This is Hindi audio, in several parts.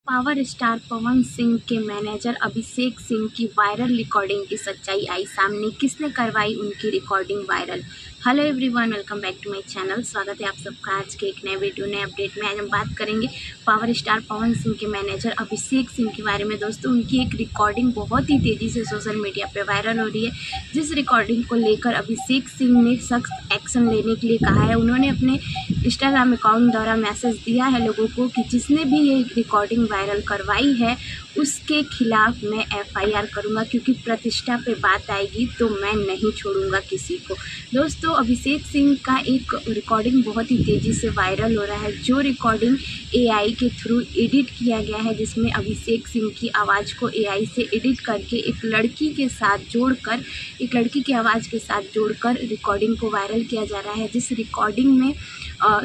पावर स्टार पवन सिंह के मैनेजर अभिषेक सिंह की वायरल रिकॉर्डिंग की सच्चाई आई सामने। किसने करवाई उनकी recording viral? Hello everyone, welcome back to my channel. स्वागत है आप सबका आज के एक नए वीडियो नए अपडेट में। आज हम बात करेंगे पावर स्टार पवन सिंह के मैनेजर अभिषेक सिंह के बारे में। दोस्तों, उनकी एक रिकॉर्डिंग बहुत ही तेज़ी से सोशल मीडिया पर वायरल हो रही है, जिस रिकॉर्डिंग को लेकर अभिषेक सिंह ने सख्त एक्शन लेने के लिए कहा है। उन्होंने अपने इंस्टाग्राम अकाउंट द्वारा मैसेज दिया है लोगों को कि जिसने भी ये रिकॉर्डिंग वायरल करवाई है उसके खिलाफ मैं FIR करूंगा, क्योंकि प्रतिष्ठा पे बात आएगी तो मैं नहीं छोड़ूंगा किसी को। दोस्तों, अभिषेक सिंह का एक रिकॉर्डिंग बहुत ही तेज़ी से वायरल हो रहा है, जो रिकॉर्डिंग AI के थ्रू एडिट किया गया है, जिसमें अभिषेक सिंह की आवाज़ को AI से एडिट करके एक लड़की के साथ जोड़कर, एक लड़की की आवाज़ के साथ जोड़कर रिकॉर्डिंग को वायरल किया जा रहा है। जिस रिकॉर्डिंग में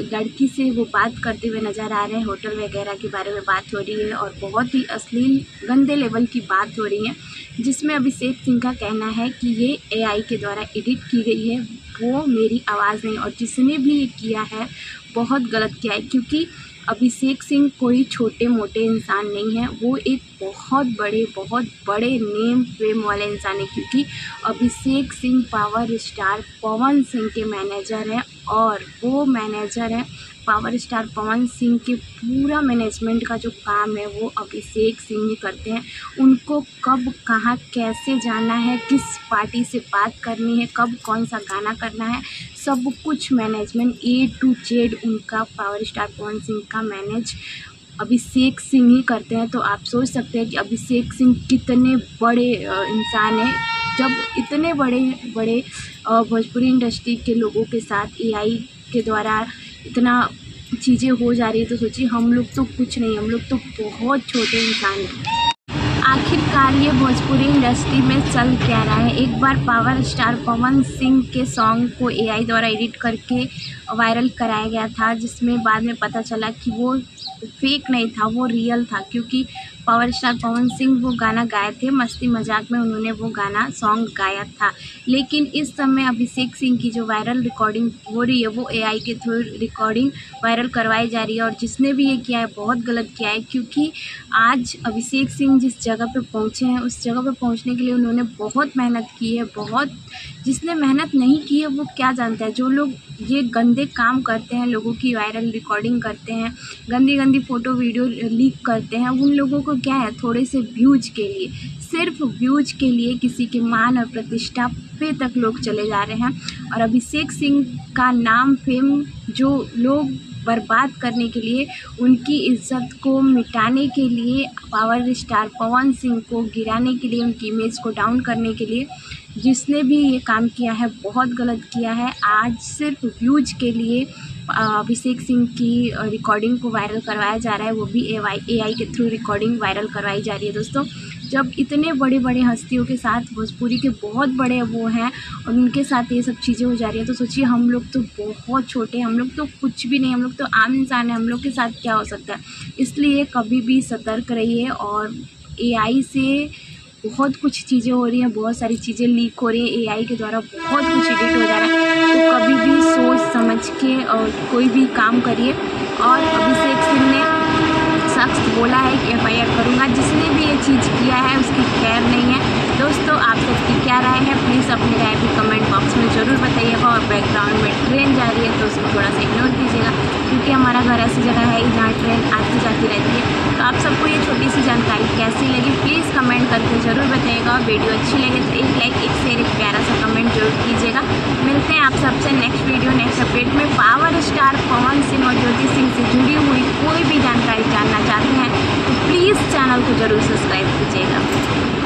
लड़की से वो बात करते हुए नज़र आ रहे हैं, होटल वगैरह के बारे में बात हो रही है और बहुत ही अश्लील गंदे लेवल की बात हो रही है, जिसमें अभिषेक सिंह का कहना है कि ये AI के द्वारा एडिट की गई है, वो मेरी आवाज़ नहीं, और जिसने भी ये किया है बहुत गलत किया है। क्योंकि अभिषेक सिंह कोई छोटे मोटे इंसान नहीं है, वो एक बहुत बड़े नेम फेम वाले इंसान है, क्योंकि अभिषेक सिंह पावर स्टार पवन सिंह के मैनेजर हैं और वो मैनेजर हैं पावर स्टार पवन सिंह के। पूरा मैनेजमेंट का जो काम है वो अभिषेक सिंह ही करते हैं। उनको कब कहाँ कैसे जाना है, किस पार्टी से बात करनी है, कब कौन सा गाना करना है, सब कुछ मैनेजमेंट A to Z उनका पावर स्टार पवन सिंह का मैनेज अभिषेक सिंह ही करते हैं। तो आप सोच सकते हैं कि अभिषेक सिंह कितने बड़े इंसान हैं। जब इतने बड़े भोजपुरी इंडस्ट्री के लोगों के साथ AI के द्वारा इतना चीज़ें हो जा रही है, तो सोचिए हम लोग तो कुछ नहीं, हम लोग तो बहुत छोटे इंसान हैं। आखिरकार ये भोजपुरी इंडस्ट्री में चल क्या रहा है? एक बार पावर स्टार पवन सिंह के सॉन्ग को AI द्वारा एडिट करके वायरल कराया गया था, जिसमें बाद में पता चला कि वो फेक नहीं था, वो रियल था। क्योंकि पावर स्टार पवन सिंह वो गाना गाए थे, मस्ती मजाक में उन्होंने वो गाना सॉन्ग गाया था। लेकिन इस समय अभिषेक सिंह की जो वायरल रिकॉर्डिंग हो रही है वो AI के थ्रू रिकॉर्डिंग वायरल करवाई जा रही है, और जिसने भी ये किया है बहुत गलत किया है। क्योंकि आज अभिषेक सिंह जिस जगह पे पहुँचे हैं, उस जगह पे पहुँचने के लिए उन्होंने बहुत मेहनत की है। बहुत जिसने मेहनत नहीं की है वो क्या जानता है। जो लोग ये गंदे काम करते हैं, लोगों की वायरल रिकॉर्डिंग करते हैं, गंदी फ़ोटो वीडियो लीक करते हैं, उन लोगों को क्या है, थोड़े से व्यूज के लिए, सिर्फ व्यूज के लिए किसी के मान और प्रतिष्ठा पे तक लोग चले जा रहे हैं। और अभिषेक सिंह का नाम फेम जो लोग बर्बाद करने के लिए, उनकी इज्जत को मिटाने के लिए, पावर स्टार पवन सिंह को गिराने के लिए, उनकी इमेज को डाउन करने के लिए जिसने भी ये काम किया है बहुत गलत किया है। आज सिर्फ व्यूज के लिए अभिषेक सिंह की रिकॉर्डिंग को वायरल करवाया जा रहा है, वो भी AI के थ्रू रिकॉर्डिंग वायरल करवाई जा रही है। दोस्तों, जब इतने बड़े हस्तियों के साथ भोजपुरी के बहुत बड़े वो हैं और उनके साथ ये सब चीज़ें हो जा रही है, तो सोचिए हम लोग तो बहुत छोटे हैं, हम लोग तो कुछ भी नहीं, हम लोग तो आम इंसान हैं, हम लोग के साथ क्या हो सकता है। इसलिए कभी भी सतर्क रहिए। और AI से बहुत कुछ चीज़ें हो रही हैं, बहुत सारी चीज़ें लीक हो रही हैं, AI के द्वारा बहुत कुछ एडिट हो जा रहा है, तो कभी भी सोच समझ के और कोई भी काम करिए। और अभिषेक सिंह ने सख्त बोला है कि FIR करूँगा, जिसने भी ये चीज़ किया है उसकी खैर नहीं है। दोस्तों, आप सबकी क्या राय है? प्लीज़ अपनी राय भी कमेंट बॉक्स में ज़रूर बताइएगा। और बैकग्राउंड में ट्रेन जा रही है तो उसको थोड़ा सा इग्नोर कीजिएगा, क्योंकि हमारा घर ऐसी जगह है जहाँ ट्रेन आती जाती रहती है। तो आप सबको ये छोटी सी जानकारी कैसी लगी प्लीज़ कमेंट करके ज़रूर बताइएगा। और वीडियो अच्छी लगे तो एक लाइक, एक शेयर, एक प्यारा सा कमेंट जरूर कीजिएगा। मिलते हैं आप सबसे नेक्स्ट वीडियो नेक्स्ट अपडेट में। पावर स्टार पवन सिंह और ज्योति सिंह से जुड़ी हुई कोई भी जानकारी जानना चाहते हैं तो प्लीज़ चैनल को ज़रूर सब्सक्राइब कीजिएगा।